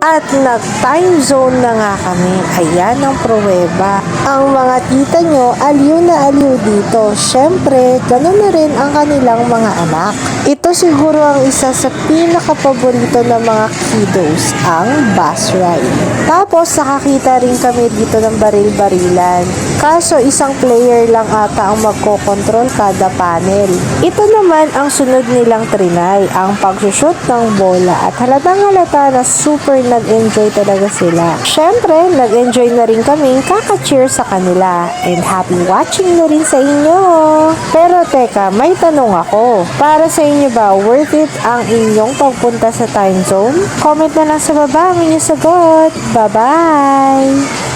At nag-time zone na nga kami. Ayan ang pruweba. Ang mga tita nyo, aliw na aliw dito. Syempre, ganun na rin ang kanilang mga anak. Ito siguro ang isa sa pinaka-paborito ng mga kiddos, ang bus ride. Tapos, nakakita rin kami dito ng baril-barilan. Kaso, isang player lang ata ang magkokontrol kada panel. Ito naman ang sunod nilang trinay, ang pagsushoot ng bola. At halatang halata na super nag-enjoy talaga sila. Syempre, nag-enjoy na rin kami kaka-cheer sa kanila. And happy watching na rin sa inyo. Pero teka, may tanong ako. Para sa inyo ba, worth it ang inyong pagpunta sa time zone? Comment na lang sa baba ang inyong sagot. Bye-bye!